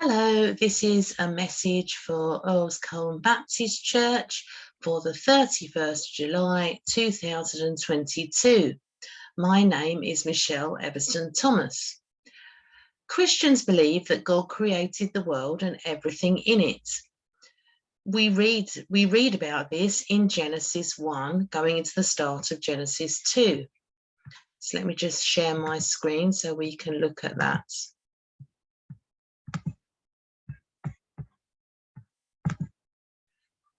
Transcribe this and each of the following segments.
Hello, this is a message for Earls Colne Baptist Church for the 31st July 2022. My name is Michelle Eversden-Thomas. Christians believe that God created the world and everything in it. We read about this in Genesis 1, going into the start of Genesis 2. So let me just share my screen so we can look at that.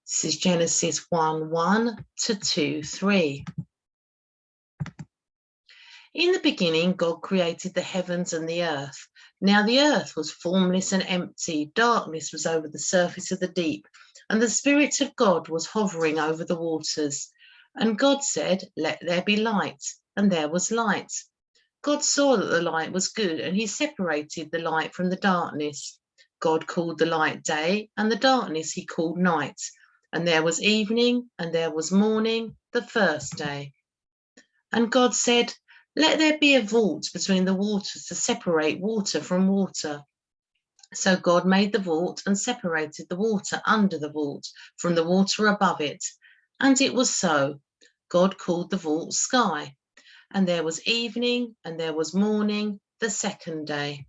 This is Genesis 1:1 to 2:3. In the beginning, God created the heavens and the earth. Now the earth was formless and empty. Darkness was over the surface of the deep, and the Spirit of God was hovering over the waters. And God said, "Let there be light," and there was light. God saw that the light was good, and he separated the light from the darkness. God called the light day, and the darkness he called night. And there was evening, and there was morning, the first day. And God said, "Let there be a vault between the waters to separate water from water." So God made the vault and separated the water under the vault from the water above it. And it was so. God called the vault sky. And there was evening, and there was morning, the second day.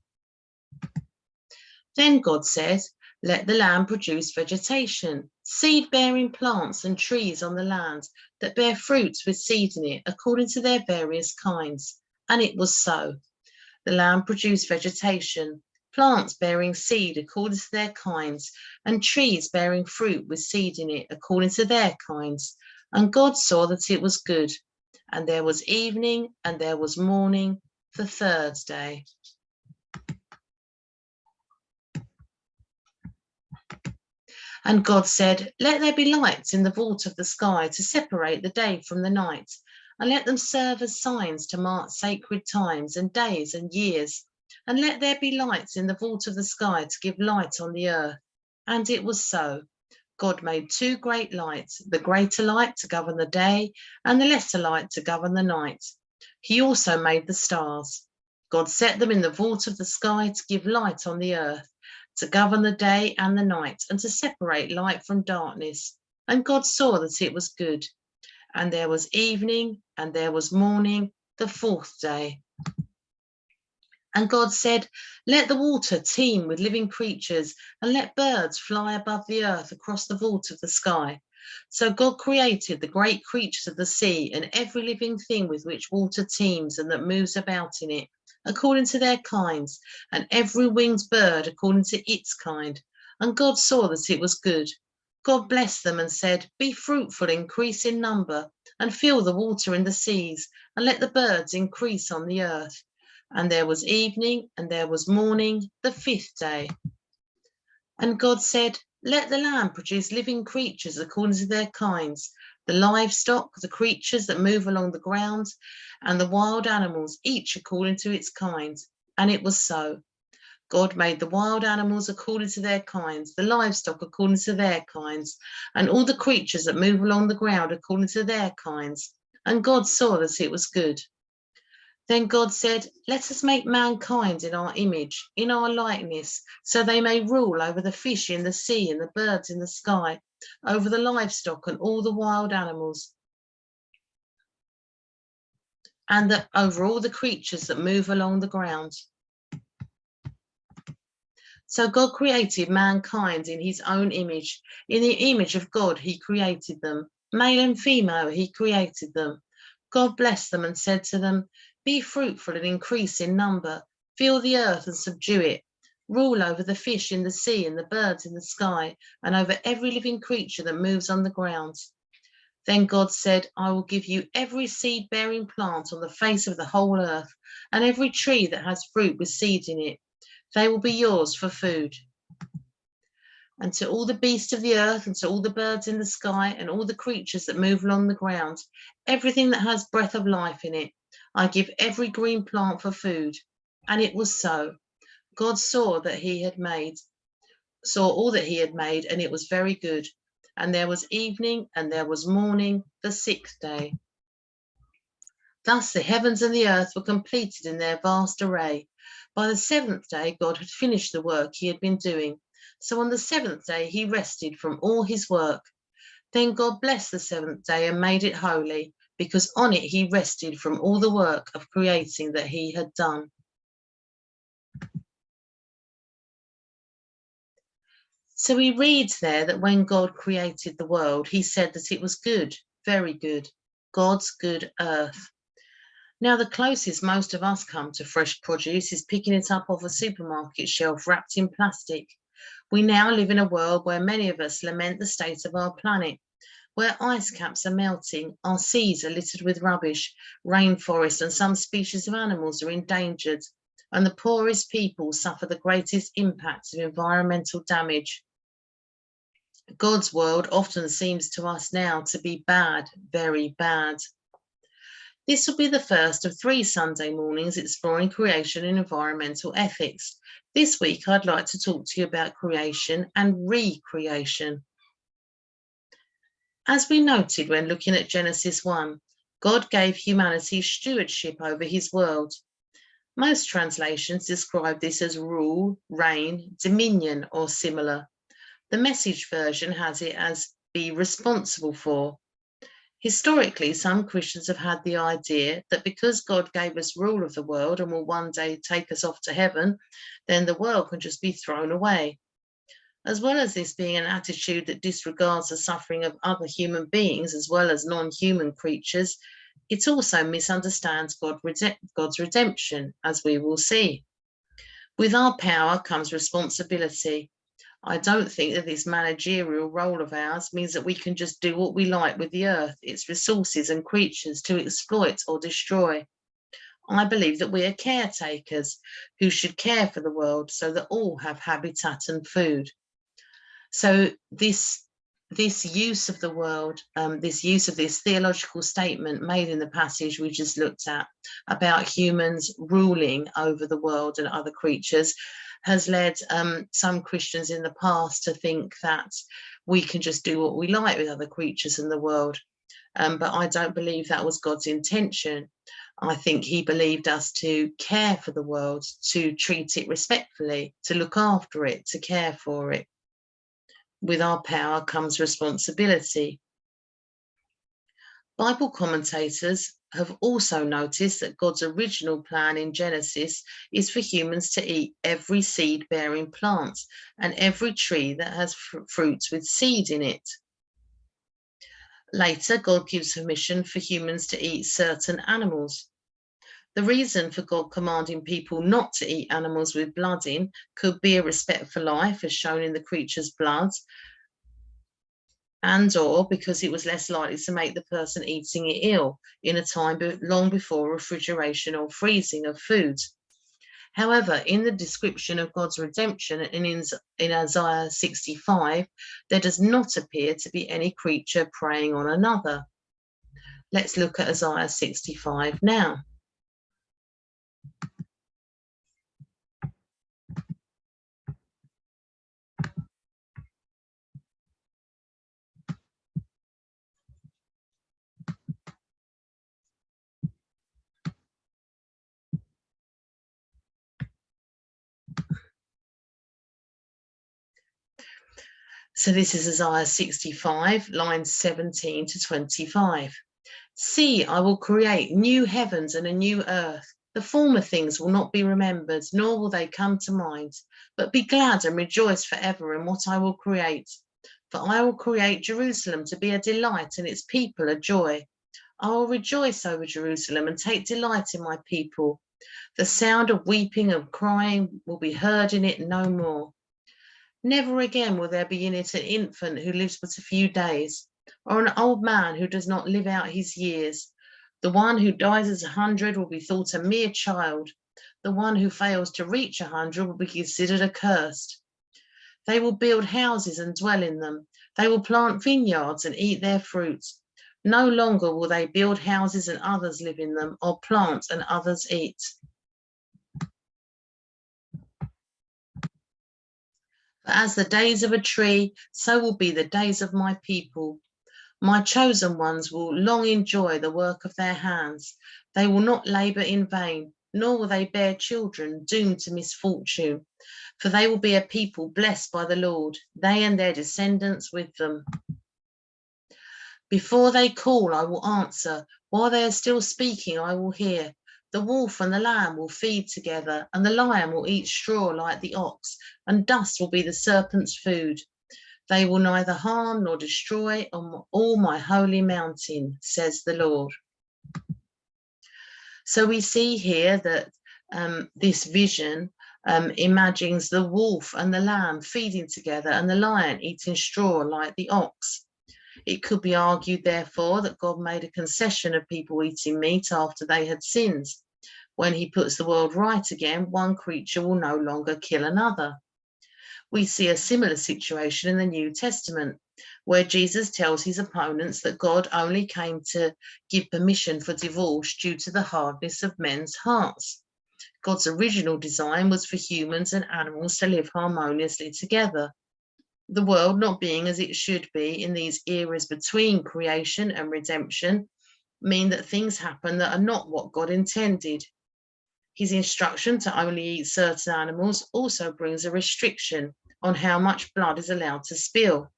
Then God said, "Let the land produce vegetation, seed-bearing plants and trees on the land that bear fruits with seed in it, according to their various kinds." And it was so. The land produced vegetation, plants bearing seed according to their kinds, and trees bearing fruit with seed in it, according to their kinds. And God saw that it was good. And there was evening, and there was morning, the third day. And God said, "Let there be lights in the vault of the sky to separate the day from the night, and let them serve as signs to mark sacred times and days and years. And let there be lights in the vault of the sky to give light on the earth." And it was so. God made two great lights, the greater light to govern the day, and the lesser light to govern the night. He also made the stars. God set them in the vault of the sky to give light on the earth, to govern the day and the night, and to separate light from darkness. And God saw that it was good. And there was evening, and there was morning, the fourth day. And God said, "Let the water teem with living creatures, and let birds fly above the earth across the vault of the sky." So God created the great creatures of the sea and every living thing with which water teems and that moves about in it, according to their kinds, and every winged bird according to its kind. And God saw that it was good. God blessed them and said, "Be fruitful, increase in number, and fill the water in the seas, and let the birds increase on the earth." And there was evening, and there was morning, the fifth day. And God said, "Let the land produce living creatures according to their kinds, the livestock, the creatures that move along the ground, and the wild animals, each according to its kind." And it was so. God made the wild animals according to their kinds, the livestock according to their kinds, and all the creatures that move along the ground according to their kinds. And God saw that it was good. Then God said, "Let us make mankind in our image, in our likeness, so they may rule over the fish in the sea and the birds in the sky, over the livestock and all the wild animals, and over all the creatures that move along the ground." So God created mankind in his own image. In the image of God, he created them. Male and female, he created them. God blessed them and said to them, "Be fruitful and increase in number. Fill the earth and subdue it. Rule over the fish in the sea and the birds in the sky, and over every living creature that moves on the ground." Then God said, "I will give you every seed-bearing plant on the face of the whole earth, and every tree that has fruit with seed in it. They will be yours for food. And to all the beasts of the earth, and to all the birds in the sky, and all the creatures that move along the ground, everything that has breath of life in it, I give every green plant for food." And it was so. God saw all that he had made, and it was very good. And there was evening, and there was morning, the sixth day. Thus the heavens and the earth were completed in their vast array. By the seventh day, God had finished the work he had been doing. So on the seventh day, he rested from all his work. Then God blessed the seventh day and made it holy, because on it he rested from all the work of creating that he had done. So we read there that when God created the world, he said that it was good, very good, God's good earth. Now, the closest most of us come to fresh produce is picking it up off a supermarket shelf wrapped in plastic. We now live in a world where many of us lament the state of our planet, where ice caps are melting, our seas are littered with rubbish, rainforests and some species of animals are endangered, and the poorest people suffer the greatest impacts of environmental damage. God's world often seems to us now to be bad, very bad. This will be the first of 3 Sunday mornings exploring creation and environmental ethics. This week, I'd like to talk to you about creation and recreation. As we noted when looking at Genesis 1, God gave humanity stewardship over his world. Most translations describe this as rule, reign, dominion, or similar. The Message version has it as be responsible for. Historically, some Christians have had the idea that because God gave us rule of the world and will one day take us off to heaven, then the world can just be thrown away. As well as this being an attitude that disregards the suffering of other human beings as well as non-human creatures, it also misunderstands God's redemption, as we will see. With our power comes responsibility. I don't think that this managerial role of ours means that we can just do what we like with the earth, its resources and creatures to exploit or destroy. I believe that we are caretakers who should care for the world so that all have habitat and food. So this use of the world, this use of this theological statement made in the passage we just looked at about humans ruling over the world and other creatures has led some Christians in the past to think that we can just do what we like with other creatures in the world. But I don't believe that was God's intention. I think he believed us to care for the world, to treat it respectfully, to look after it, to care for it. With our power comes responsibility. Bible commentators have also noticed that God's original plan in Genesis is for humans to eat every seed-bearing plant and every tree that has fruits with seed in it. Later, God gives permission for humans to eat certain animals. The reason for God commanding people not to eat animals with blood in could be a respect for life, as shown in the creature's blood, and or because it was less likely to make the person eating it ill in a time long before refrigeration or freezing of food. However, in the description of God's redemption in Isaiah 65, there does not appear to be any creature preying on another. Let's look at Isaiah 65 now. So this is Isaiah 65, lines 17 to 25. See, I will create new heavens and a new earth. The former things will not be remembered, nor will they come to mind. But be glad and rejoice forever in what I will create. For I will create Jerusalem to be a delight and its people a joy. I will rejoice over Jerusalem and take delight in my people. The sound of weeping and crying will be heard in it no more. Never again will there be in it an infant who lives but a few days, or an old man who does not live out his years. The one who dies at 100 will be thought a mere child. The one who fails to reach 100 will be considered accursed. They will build houses and dwell in them. They will plant vineyards and eat their fruits. No longer will they build houses and others live in them, or plant and others eat. For as the days of a tree, so will be the days of my people. My chosen ones will long enjoy the work of their hands. They will not labour in vain, nor will they bear children doomed to misfortune, for they will be a people blessed by the Lord, they and their descendants with them. Before they call, I will answer. While they are still speaking, I will hear. The wolf and the lamb will feed together, and the lion will eat straw like the ox, and dust will be the serpent's food. They will neither harm nor destroy on all my holy mountain, says the Lord. So we see here that this vision imagines the wolf and the lamb feeding together and the lion eating straw like the ox. It could be argued, therefore, that God made a concession of people eating meat after they had sinned. When he puts the world right again, one creature will no longer kill another. We see a similar situation in the New Testament, where Jesus tells his opponents that God only came to give permission for divorce due to the hardness of men's hearts. God's original design was for humans and animals to live harmoniously together. The world not being as it should be in these eras between creation and redemption mean that things happen that are not what God intended. His instruction to only eat certain animals also brings a restriction on how much blood is allowed to spill.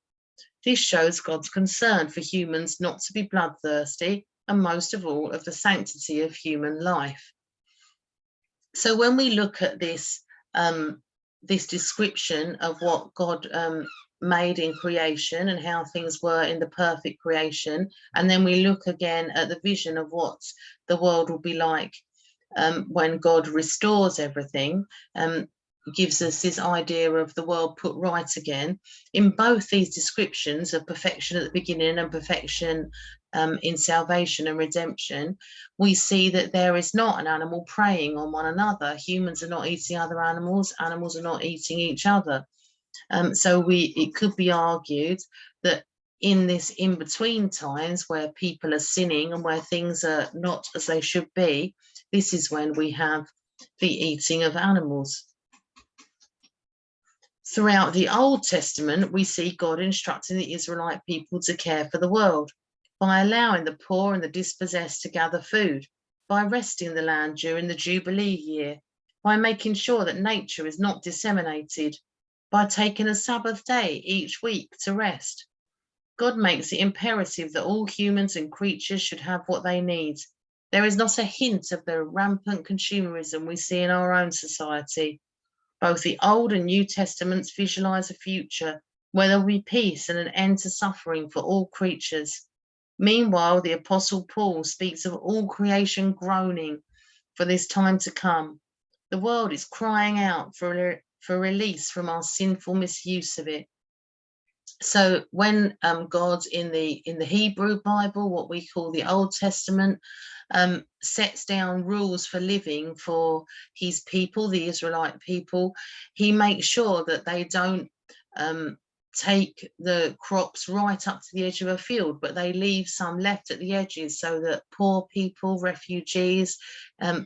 This shows God's concern for humans not to be bloodthirsty, and most of all, of the sanctity of human life. So when we look at this, this description of what God made in creation and how things were in the perfect creation, and then we look again at the vision of what the world will be like when God restores everything, gives us this idea of the world put right again. In both these descriptions of perfection at the beginning and perfection in salvation and redemption, we see that there is not an animal preying on one another. Humans are not eating other animals, animals are not eating each other. So it could be argued that in this in-between times where people are sinning and where things are not as they should be, this is when we have the eating of animals. Throughout the Old Testament, we see God instructing the Israelite people to care for the world by allowing the poor and the dispossessed to gather food, by resting the land during the Jubilee year, by making sure that nature is not disseminated, by taking a Sabbath day each week to rest. God makes it imperative that all humans and creatures should have what they need. There is not a hint of the rampant consumerism we see in our own society. Both the Old and New Testaments visualize a future where there will be peace and an end to suffering for all creatures. Meanwhile, the Apostle Paul speaks of all creation groaning for this time to come. The world is crying out for release from our sinful misuse of it. So when God in the Hebrew Bible, what we call the Old Testament, sets down rules for living for his people, the Israelite people, he makes sure that they don't take the crops right up to the edge of a field, but they leave some left at the edges so that poor people, refugees,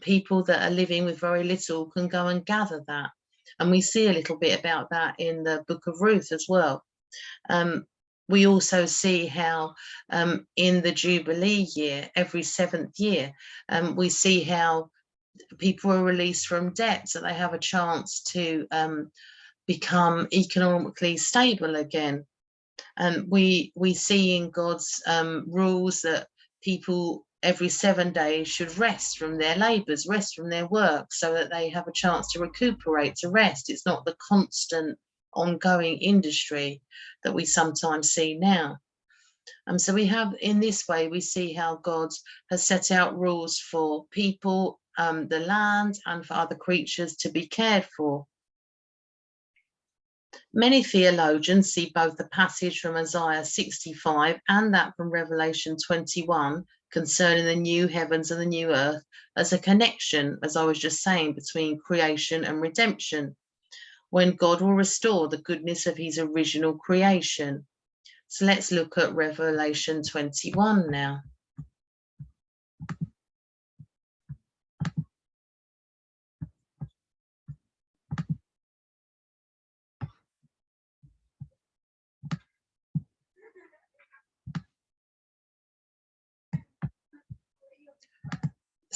people that are living with very little can go and gather that. And we see a little bit about that in the book of Ruth as well. We also see how in the Jubilee year, every 7th year, we see how people are released from debt so they have a chance to become economically stable again. And we see in God's rules that people every 7 days should rest from their labours, rest from their work, so that they have a chance to recuperate, to rest. It's not the constant ongoing industry that we sometimes see now. So we have, in this way, we see how God has set out rules for people, the land, and for other creatures to be cared for. Many theologians see both the passage from Isaiah 65 and that from Revelation 21 concerning the new heavens and the new earth as a connection, as I was just saying, between creation and redemption, when God will restore the goodness of his original creation. So let's look at Revelation 21 now.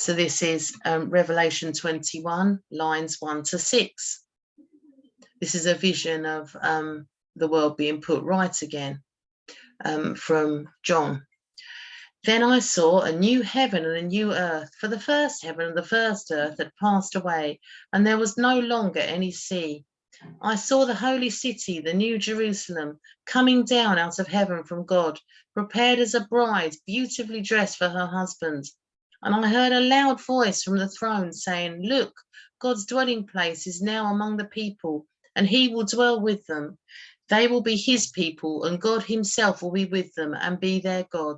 So this is Revelation 21, lines 1 to 6. This is a vision of the world being put right again from John. Then I saw a new heaven and a new earth, for the first heaven and the first earth had passed away, and there was no longer any sea. I saw the holy city, the new Jerusalem, coming down out of heaven from God, prepared as a bride, beautifully dressed for her husband. And I heard a loud voice from the throne saying, "Look, God's dwelling place is now among the people, and he will dwell with them. They will be his people, and God himself will be with them and be their God.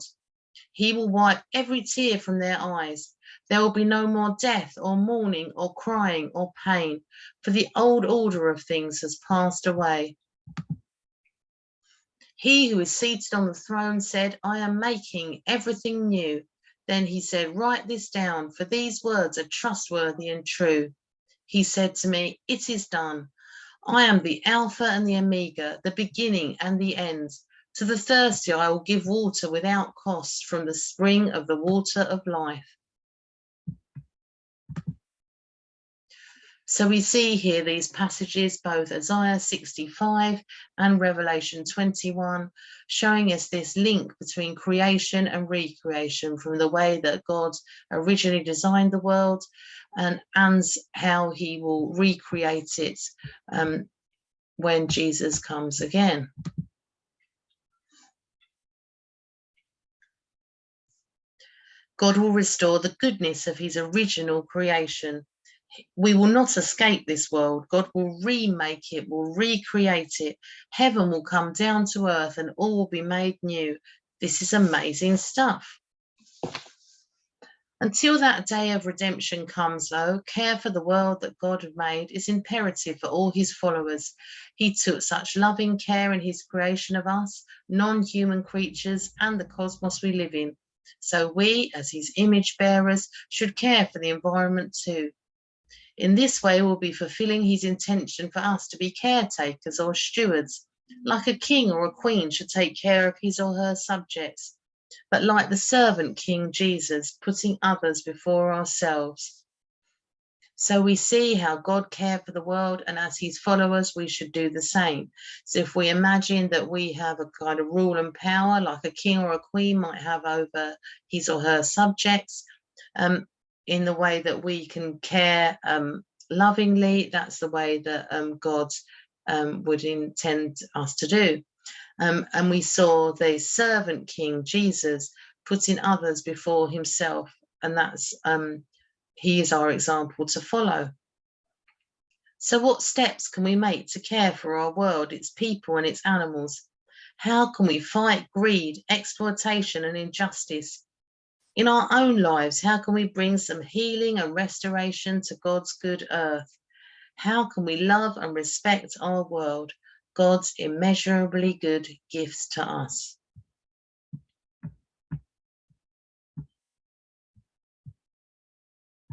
He will wipe every tear from their eyes. There will be no more death or mourning or crying or pain, for the old order of things has passed away." He who is seated on the throne said, "I am making everything new." Then he said, "Write this down, for these words are trustworthy and true." He said to me, "It is done. I am the Alpha and the Omega, the beginning and the end. To the thirsty I will give water without cost from the spring of the water of life." So we see here these passages, both Isaiah 65 and Revelation 21, showing us this link between creation and recreation, from the way that God originally designed the world and how he will recreate it when Jesus comes again. God will restore the goodness of his original creation. We will not escape this world. God will remake it, will recreate it. Heaven will come down to earth and all will be made new. This is amazing stuff. Until that day of redemption comes, though, care for the world that God had made is imperative for all his followers. He took such loving care in his creation of us, non-human creatures, and the cosmos we live in. So we, as his image bearers, should care for the environment too. In this way, we'll be fulfilling his intention for us to be caretakers or stewards, like a king or a queen should take care of his or her subjects, but like the servant King Jesus, putting others before ourselves. So we see how God cared for the world, and as his followers, we should do the same. So if we imagine that we have a kind of rule and power, like a king or a queen might have over his or her subjects, in the way that we can care lovingly, that's the way that God would intend us to do. And we saw the servant King Jesus putting others before himself, and that's he is our example to follow. So what steps can we make to care for our world, its people and its animals? How can we fight greed, exploitation and injustice? In our own lives, how can we bring some healing and restoration to God's good earth? How can we love and respect our world, God's immeasurably good gifts to us?